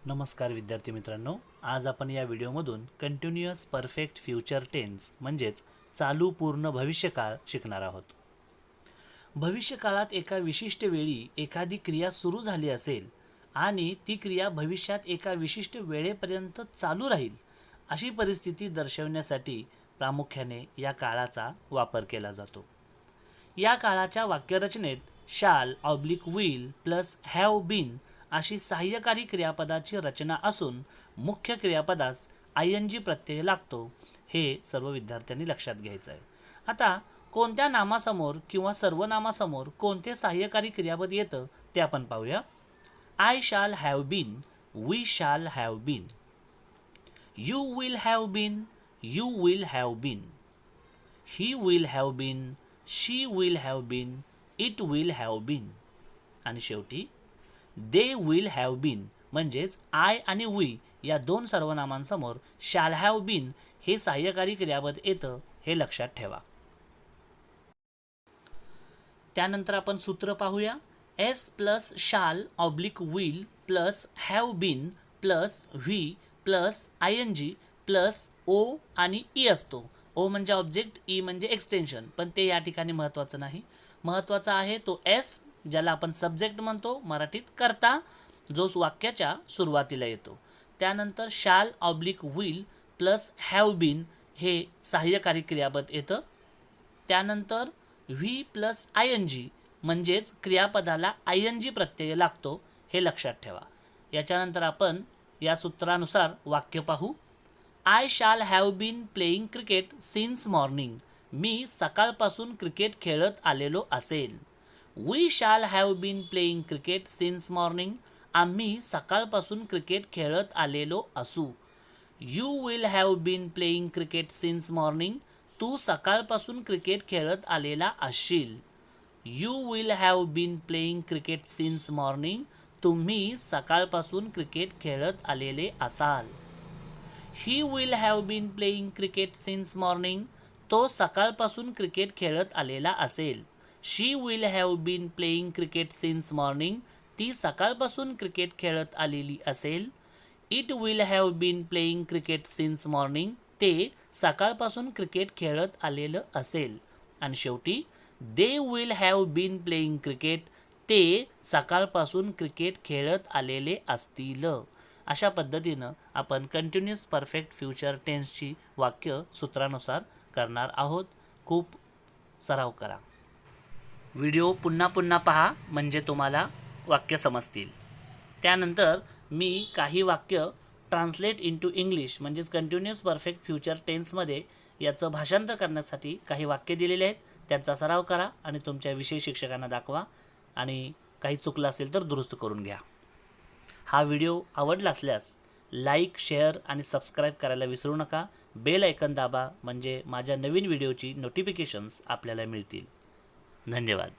नमस्कार विद्यार्थी मित्रांनो, आज आपण या व्हिडिओमधून कंटिन्युअस परफेक्ट फ्युचर टेन्स म्हणजेच चालू पूर्ण भविष्यकाळ शिकणार आहोत। भविष्यकाळात एका विशिष्ट वेळी एखादी क्रिया सुरू झाली असेल आणि ती क्रिया भविष्यात एका विशिष्ट वेळेपर्यंत चालू राहील अशी परिस्थिती दर्शवण्यासाठी प्रामुख्याने या काळाचा वापर केला जातो। या काळाच्या वाक्यरचनेत shall oblique will plus have been अशी सहाय्यकारी क्रियापदाची रचना असून मुख्य क्रियापदास आयएनजी प्रत्यय लागतो। हे सर्व विद्यार्थ्यांनी लक्षात घ्यायचं आहे। आता कोणत्या नामासमोर किंवा सर्वनामासमोर कोणते सहाय्यकारी क्रियापद येतं ते आपण पाहूया। I shall have been, we shall have been, you will have been, you will have been, he will have been, she will have been, it will have been आणि शेवटी दे विल हॅव बीन म्हणजेच I आणि we या दोन सर्वनामांसमोर शाल have been हे सहाय्यकारी क्रियापद येतं हे लक्षात ठेवा। त्यानंतर आपण सूत्र पाहूया। S plus shall oblique will plus have been plus V plus ING plus O आणि ई असतो। ओ म्हणजे ऑब्जेक्ट, ई म्हणजे एक्सटेन्शन, पण ते या ठिकाणी महत्त्वाचं नाही। महत्त्वाचा आहे तो एस ज्याला आपण सब्जेक्ट म्हणतो, मराठीत कर्ता, जो वाक्याच्या सुरुवातीला येतो। त्यानंतर shall oblique will plus have been हे सहाय्यकारी क्रियापद येतं। त्यानंतर व्ही प्लस आयएनजी म्हणजेच क्रियापदाला आयएनजी प्रत्यय लागतो हे लक्षात ठेवा। याच्यानंतर आपण या सूत्रानुसार वाक्य पाहू। I shall have been playing cricket since morning, मी सकाळपासून क्रिकेट खेळत आलेलो असेल। We shall have been playing cricket since morning, आम्ही सकाळपासून क्रिकेट खेळत आलेलो असू। You will have been playing cricket since morning, तू सकाळपासून क्रिकेट खेळत आलेला असशील। You will have been playing cricket since morning, तुम्ही सकाळपासून क्रिकेट खेळत आलेले असाल। He will have been playing cricket since morning, तो सकाळपासून क्रिकेट खेळत आलेला असेल। She will have been playing cricket since morning, ती सकाळपासून क्रिकेट खेळत आलेली असेल। It will have been playing cricket since morning, ते सकाळपासून क्रिकेट खेळत आलेलं असेल। आणि शेवटी they will have been playing cricket, ते सकाळपासून क्रिकेट खेळत आलेले असतील। अशा पद्धतीनं आपण कंटिन्युअस परफेक्ट फ्युचर टेन्सची वाक्य सूत्रानुसार करणार आहोत। खूप सराव करा। व्हिडिओ पुन्हा पुन्हा पहा म्हणजे तुम्हाला वाक्य समजतील। त्यानंतर मी काही वाक्य ट्रान्सलेट इंटू इंग्लिश म्हणजेच कंटिन्युअस परफेक्ट फ्युचर टेन्समध्ये याचं भाषांतर करण्यासाठी काही वाक्य दिलेले आहेत, त्यांचा सराव करा आणि तुमच्या विषय शिक्षकांना दाखवा आणि काही चुकलं असेल तर दुरुस्त करून घ्या। हा व्हिडिओ आवडला असल्यास लाईक, शेअर आणि सबस्क्राईब करायला विसरू नका। बेल आयकॉन दाबा म्हणजे माझ्या नवीन व्हिडिओची नोटिफिकेशन्स आपल्याला मिळतील। धन्यवाद।